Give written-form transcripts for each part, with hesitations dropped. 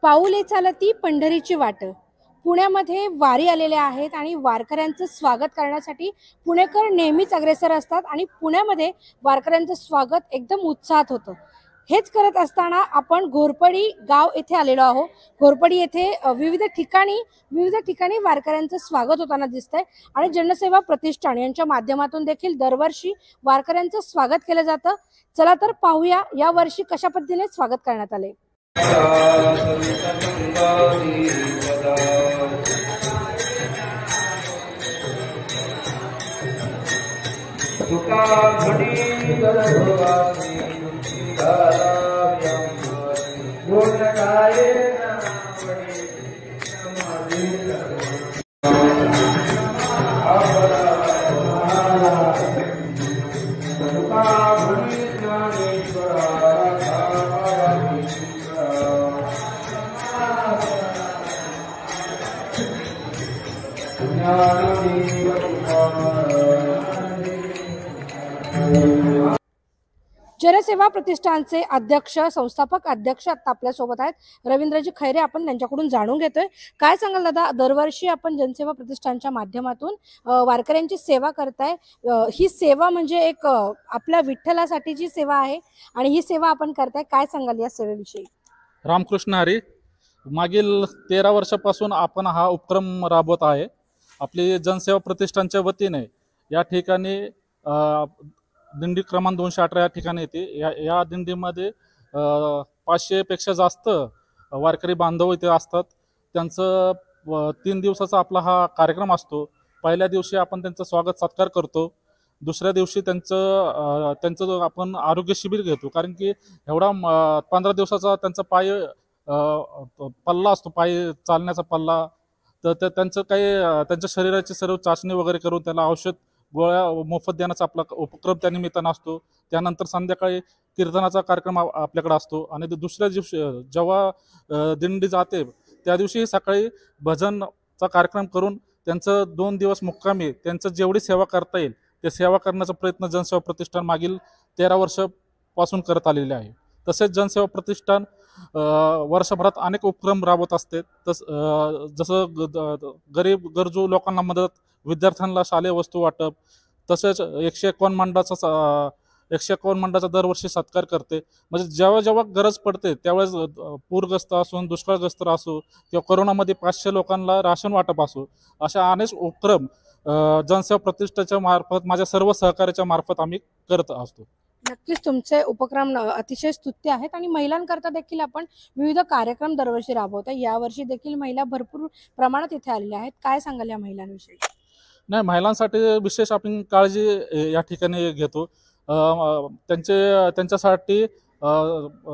पाऊले चालती पंढरीची वाट. पुण्यामध्ये वारी आलेल्या आहेत आणि वारकऱ्यांचं स्वागत करण्यासाठी पुणेकर नेहमीच अग्रेसर असतात आणि पुण्यामध्ये वारकऱ्यांचं स्वागत एकदम उत्साहात होतं. हेच करत असताना आपण घोरपडी गाव येथे आलेलो आहोत. घोरपडी येथे विविध ठिकाणी वारकऱ्यांचं स्वागत होताना दिसतंय आणि जनसेवा प्रतिष्ठान यांच्या माध्यमातून देखील दरवर्षी वारकऱ्यांचं स्वागत केलं जातं. चला तर पाहूया या वर्षी कशा पद्धतीने स्वागत करण्यात आले. जनसेवा प्रतिष्ठानचे अध्यक्ष संस्थापक अध्यक्ष आता आपल्या सोबत आहेत रवींद्रजी खैरे. आपण त्यांच्याकडून जाणून घेतोय. काय सांगाल दादा, दरवर्षी आपण जनसेवा प्रतिष्ठानच्या माध्यमातून वारकऱ्यांची सेवा करताय. ही सेवा म्हणजे एक आपल्या विठ्ठलासाठीची सेवा आहे आणि ही सेवा आपण करताय. काय सांगाल या सेवेविषयी? रामकृष्ण हरी. मागील 13 वर्षापासून आपण हा उपक्रम राबवत आहे. आपली जनसेवा प्रतिष्ठानच्या वतीने या ठिकाणी दिंडी क्रमांक 218 या ठिकाणी येते. या दिंडीमध्ये 500 पेक्षा जास्त वारकरी बांधव इथे असतात. त्यांचं 3 दिवसाचा आपला हा कार्यक्रम असतो. पहिल्या दिवशी आपण त्यांचं स्वागत सत्कार करतो. दुसऱ्या दिवशी त्यांचं आपण आरोग्य शिबिर घेतो, कारण की एवढा 15 दिवसाचा त्यांचा पल्ला असतो, पाय चालण्याचा पल्ला. तर त्यांचं काही त्यांच्या शरीराची सर्व चाचणी वगैरे करून त्याला औषध गोळ्या मोफत देण्याचा आपला उपक्रम त्या निमित्तानं असतो. त्यानंतर संध्याकाळी कीर्तनाचा कार्यक्रम आपल्याकडे असतो आणि दुसऱ्या दिवशी जेव्हा दिंडी जाते त्या दिवशी सकाळी भजनचा कार्यक्रम करून त्यांचं 2 दिवस मुक्कामी त्यांचं जेवढी सेवा करता येईल ते सेवा करण्याचा प्रयत्न जनसेवा प्रतिष्ठान मागील 13 वर्षापासून करत आलेले आहे. तसेच जनसेवा प्रतिष्ठान वर्षभरात अनेक उपक्रम राबवत असते. जसं गरीब गरजू लोकांना मदत, विद्यार्थ्यांना शालेय वस्तू वाटप, तसेच 151 मंडळाचा दरवर्षी सत्कार करते. म्हणजे जेव्हा जेव्हा गरज पडते त्यावेळेस पूरग्रस्त असो, दुष्काळग्रस्त असो किंवा कोरोनामध्ये 500 लोकांना राशन वाटप असो, अशा अनेक उपक्रम जनसेवा प्रतिष्ठानच्या मार्फत, माझ्या सर्व सहकार्याच्या मार्फत आम्ही करत असतो. नक्कीच तुमचे उपक्रम अतिशय स्तुत्य आहेत आणि महिलांकरता देखील आपण विविध कार्यक्रम दरवर्षी राबवतो. यावर्षी देखील महिला भरपूर प्रमाणात इथे आलेल्या आहेत. काय सांगाल या महिलांविषयी? नाही, महिलांसाठी विशेष आपण काळजी या ठिकाणी घेतो. त्यांच्यासाठी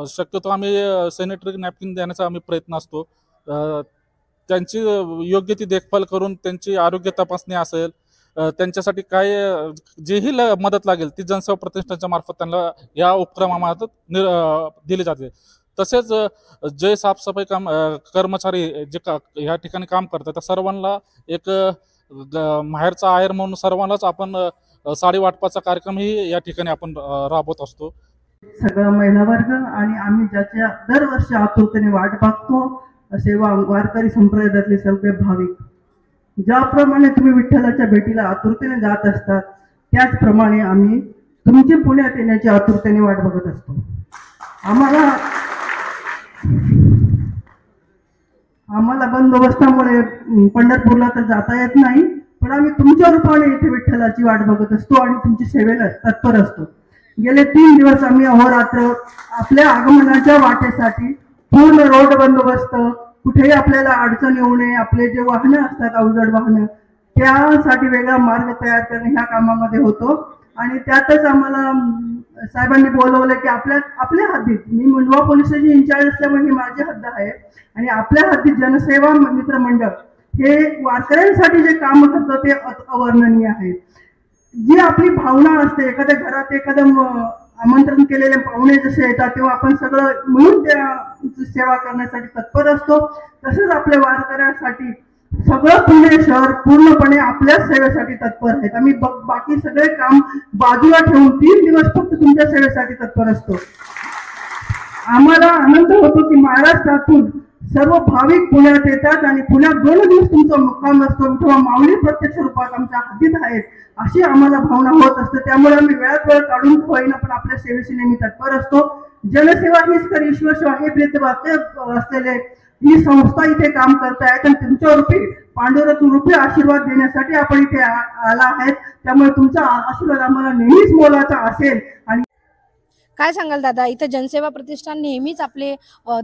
शक्यतो आम्ही सॅनिटरी नॅपकिन देण्याचा आम्ही प्रयत्न असतो. त्यांची योग्य ती देखभाल करून त्यांची आरोग्य तपासणी असेल, त्यांच्यासाठी काय जेही मदत लागेल ती जनसेवा प्रतिष्ठानच्या मार्फत त्यांना या उपक्रमामार्फत दिली जाते. तसेच जे साफसफाई कर्मचारी जे या ठिकाणी काम करतात त्या सर्वांना एक माहेरचा आहेर म्हणून सर्वांनाच आपण साडी वाटपाचा कार्यक्रमही या ठिकाणी आपण राबवत असतो. सगळा महिला वर्ग आणि आम्ही ज्याच्या दरवर्षी आतुरतेने वाट पाहतो असे वारकरी संप्रदायातले सगळे भाविक, ज्याप्रमाणे तुम्ही विठ्ठलाच्या भेटीला आतुरतेने जात असतात त्याचप्रमाणे आम्ही तुमची पुण्यात येण्याची आतुरतेने वाट बघत असतो. आम्हाला बंदोबस्तामुळे पंढरपूरला तर जाता येत नाही, पण आम्ही तुमच्या रूपाने इथे विठ्ठलाची वाट बघत असतो आणि तुमची सेवेला तत्पर असतो. गेले 3 दिवस आम्ही अहोरात्र आपल्या आगमनाच्या वाटेसाठी पूर्ण रोड बंदोबस्त, कुठेही आपल्याला अडचण येऊ नये, आपले जे वाहनं असतात अवजड वाहनं त्यासाठी वेगळा मार्ग तयार करणे ह्या कामामध्ये होतो. आणि त्यातच आम्हाला साहेबांनी बोलवलं की आपल्या हद्दीत, मी मुंडवा पोलिसाची इन्चार्ज असल्यामुळे ही माझी हद्द आहे आणि आपल्या हद्दीत जनसेवा मित्र मंडळ हे वारकऱ्यांसाठी जे काम करतं ते अवर्णनीय आहे. जी आपली भावना असते, एखाद्या घरात एखादं आमंत्रण केलेले पाहुणे जसे येतात तेव्हा आपण सगळं मिळून त्या सेवा करण्यासाठी तत्पर असतो, तसंच आपल्या वारकऱ्यांसाठी सगळं पुणे शहर पूर्णपणे आपल्या सेवेसाठी तत्पर आहेत. आम्ही बाकी सगळे काम बाजूला ठेवून 3 दिवस फक्त तुमच्या सेवेसाठी तत्पर असतो. आम्हाला आनंद होतो की महाराष्ट्रातून सर्व भाविक पुण्यात येतात आणि पुण्यात 2 दिवस तुमचा मुक्काम असतो, तेव्हा माऊली प्रत्यक्ष रूपात आमच्या हद्दीत आहेत अशी आम्हाला भावना होत असते. त्यामुळे आम्ही वेळात वेळ काढून होईना पण आपल्या सेवेशी नेहमी तत्पर असतो. जनसेवा हीच तर ईश्वर सेवा हे ब्रीदवाक्य असलेले ही संस्था इथे काम करतायत आणि तुमच्या रूपी पांडुरंग रूपी आशीर्वाद देण्यासाठी आपण इथे आला आहेत. त्यामुळे तुमचा आशीर्वाद आम्हाला नेहमीच मोलाचा असेल. आणि काय सांगाल दादा, इथे जनसेवा प्रतिष्ठान नेहमीच आपले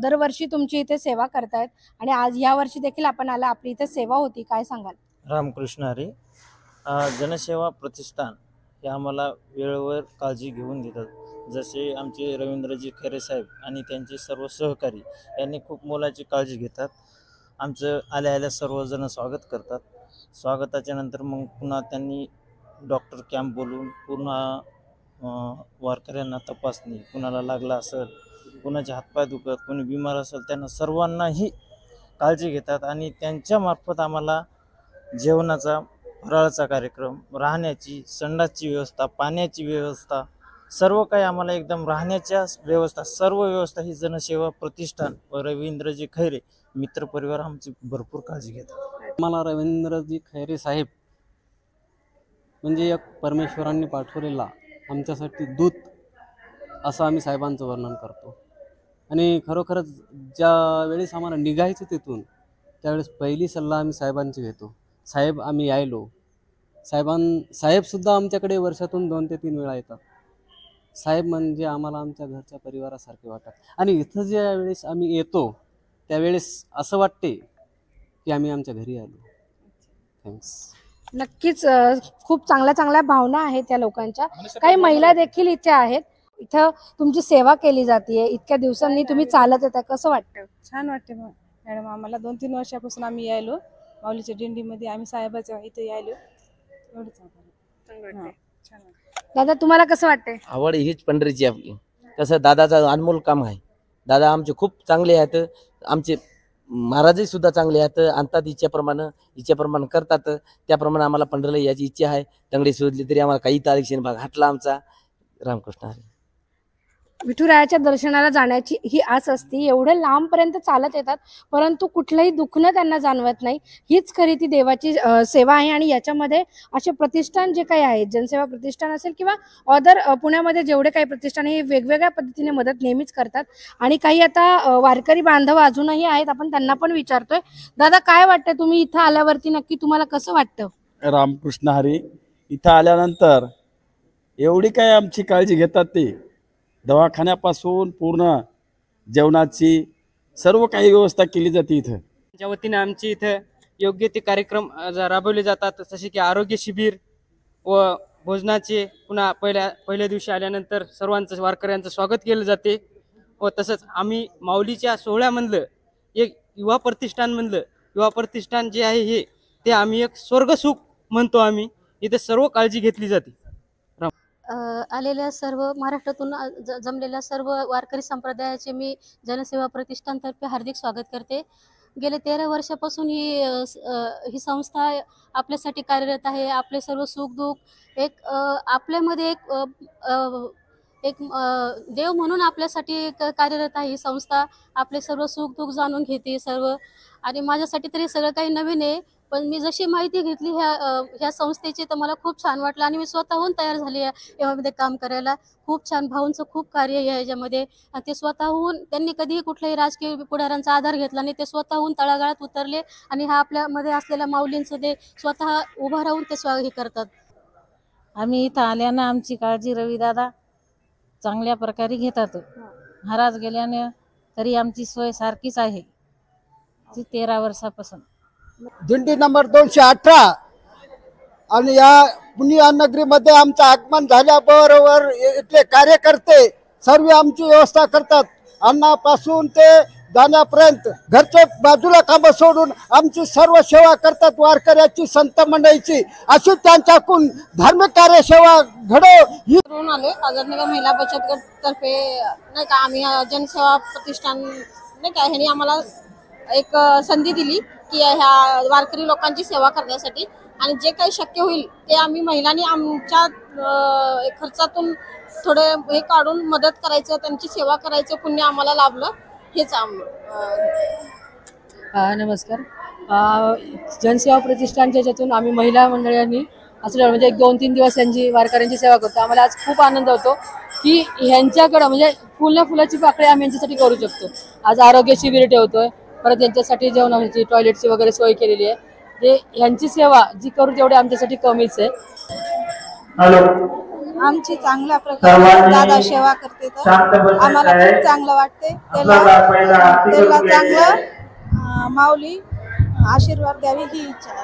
दरवर्षी तुमची इथे सेवा करतायत आणि आज या वर्षी देखील आपण आला, आपली इथे सेवा होती, काय सांगाल? रामकृष्ण हरी. जनसेवा प्रतिष्ठान हे आम्हाला वेळेवर काळजी घेऊन देतात. जसे आमचे रवींद्रजी खैरे साहेब आणि त्यांचे सर्व सहकारी यांनी खूप मोलाची काळजी घेतात. आमचं आल्या सर्वजण स्वागत करतात. स्वागताच्या नंतर मग पुन्हा त्यांनी डॉक्टर कॅम्प बोलून पूर्ण वारकऱ्यांना तपासणी, कुणाला लागला असेल, कुणाचे हातपाय दुखत, कोणी बिमार असेल, त्यांना सर्वांनाही काळजी घेतात. आणि त्यांच्यामार्फत आम्हाला जेवणाचा, फराळाचा कार्यक्रम, राहण्याची, संडासची व्यवस्था, पाण्याची व्यवस्था, सर्व काही आम्हाला एकदम राहण्याच्या व्यवस्था, सर्व व्यवस्था ही जनसेवा प्रतिष्ठान व रवींद्रजी खैरे मित्रपरिवार आमची भरपूर काळजी घेतात. मला रवींद्रजी खैरे साहेब म्हणजे एक परमेश्वरांनी पाठवलेला आमच्यासाठी दूत असं आम्ही साहेबांचं वर्णन करतो. आणि खरोखरच ज्या वेळेस आम्हाला निघायचं तिथून त्यावेळेस पहिली सल्ला आम्ही साहेबांची घेतो. साहेब आम्ही यायलो. साहेबसुद्धा आमच्याकडे वर्षातून 2 ते 3 वेळा येतात. साहेब म्हणजे आम्हाला आमच्या घरच्या परिवारासारखे वाटतात. आणि इथं ज्या वेळेस आम्ही येतो त्यावेळेस असं वाटते की आम्ही आमच्या घरी आलो. थँक्स. नक्कीच खूप चांगल्या भावना आहेत त्या लोकांच्या. काही महिला देखील इथे आहेत. इथं तुमची सेवा केली जाते, इतक्या दिवसांनी तुम्ही चालत येता, कसं वाटतं? छान वाटते मॅडम. आम्हाला 2-3 वर्षापासून आम्ही यायलो माऊलीच्या दिंडीमध्ये, आम्ही साहेबाच्या इथे यायलो. एवढं चांगलं छान. दादा तुम्हाला कसं वाटतंय? आवड हीच पंढरीची आपली. कसं दादाचं अनमोल काम आहे. दादा आमचे खूप चांगले आहेत. आमचे महाराजही सुद्धा चांगले आहेत. आणतात इच्छेप्रमाणे करतात. त्याप्रमाणे आम्हाला पंढरीला याची इच्छा आहे. तंगडी शोधली तरी आम्हाला काही तारीख भाग हटला आमचा. रामकृष्ण हरी. विठुरायाच्या दर्शनाला जाण्याची ही आस असते. एवढं लांबपर्यंत चालत येतात परंतु कुठलंही दुखणं त्यांना जाणवत नाही. हीच खरी ती देवाची सेवा आहे. आणि याच्यामध्ये असे प्रतिष्ठान जे काही आहेत, जनसेवा प्रतिष्ठान असेल किंवा अदर पुण्यामध्ये जेवढे काही प्रतिष्ठान हे वेगवेगळ्या पद्धतीने मदत नेहमीच करतात. आणि काही आता वारकरी बांधव अजूनही आहेत, आपण त्यांना पण विचारतोय. दादा काय वाटतं, तुम्ही इथं आल्यावरती नक्की तुम्हाला कसं वाटतं? रामकृष्ण हरी. इथं आल्यानंतर एवढी काय आमची काळजी घेतात ते, दवाखान्यापासून पूर्ण जेवणाची सर्व काही व्यवस्था केली जाते. इथं त्या वतीने आमची इथं योग्य ते कार्यक्रम राबवले जातात. जसे की आरोग्य शिबिर व भोजनाचे, पुन्हा पहिल्या दिवशी आल्यानंतर सर्वांचं वारकऱ्यांचं स्वागत केलं जाते. व तसंच आम्ही माऊलीच्या सोहळ्यामधलं एक युवा प्रतिष्ठान जे आहे ते आम्ही एक स्वर्गसुख म्हणतो. आम्ही इथे सर्व काळजी घेतली जाते. आलेल्या सर्व महाराष्ट्रातून जमलेल्या सर्व वारकरी संप्रदायाचे मी जनसेवा प्रतिष्ठानतर्फे हार्दिक स्वागत करते. गेले 13 वर्षापासून ही संस्था आपल्यासाठी कार्यरत आहे. आपले सर्व सुखदुःख आपल्यामध्ये एक देव म्हणून आपल्यासाठी कार्यरत आहे. ही संस्था आपले सर्व सुखदुःख जाणून घेते सर्व. आणि माझ्यासाठी तरी सगळं काही नवीन आहे, पण मी जशी माहिती घेतली ह्या संस्थेची तर मला खूप छान वाटलं. आणि मी स्वतःहून तयार झाली यामध्ये काम करायला. खूप छान. भाऊंचं खूप कार्य आहे याच्यामध्ये. ते स्वतःहून, त्यांनी कधीही कुठल्याही राजकीय पुढाऱ्यांचा आधार घेतला नाही. ते स्वतःहून तळागाळात उतरले आणि हा आपल्यामध्ये असलेल्या माऊलींचं ते स्वतः उभं राहून ते हे करतात. आम्ही इथं आल्यानं आमची काळजी रविदादा चांगल्या प्रकारे घेतात. महाराज गेल्याने तरी आमची सोय सारखीच आहे ती 13 वर्षापासून. दिंडी नंबर 218 आणि या पुण्य नगरीमध्ये आमचं आगमन झाल्याबरोबर इथले कार्यकर्ते सर्व आमची व्यवस्था करतात. अन्नापासून ते जाण्यापर्यंत घरचे बाजूला कामं सोडून आमची सर्व सेवा करतात. वारकऱ्याची, संत मंडळीची, अशी त्यांच्याकडून धार्मिक कार्यसेवा घडो ही आले. आझादनगर महिला बचत गट तर्फे नाही का आम्ही जनसेवा प्रतिष्ठान नाही का ह्यांनी आम्हाला एक संधी दिली की ह्या वारकरी लोकांची सेवा करण्यासाठी. आणि जे काही शक्य होईल ते आम्ही महिलांनी आमच्या खर्चातून थोडे हे काढून मदत करायचं, त्यांची सेवा करायचं पुण्य आम्हाला लाभलं. हेच नमस्कार. जनसेवा प्रतिष्ठानच्या याच्यातून आम्ही महिला मंडळांनी असं म्हणजे 1-2-3 दिवस त्यांची वारकऱ्यांची सेवा करतो. आम्हाला आज खूप आनंद होतो की ह्यांच्याकडं म्हणजे फुलाची पाकळी आम्ही यांच्यासाठी करू शकतो. आज आरोग्य शिबिर ठेवतोय, परत यांच्यासाठी जेवणाची टॉयलेटची वगैरे सोय केलेली आहे. ते ह्यांची सेवा जी करू तेवढी आमच्यासाठी कमीच आहे. आमची चांगल्या प्रकारे दादा सेवा करते तर आम्हाला खूप चांगलं वाटते. त्याला चांगलं माऊली आशीर्वाद द्यावी ही इच्छा आहे.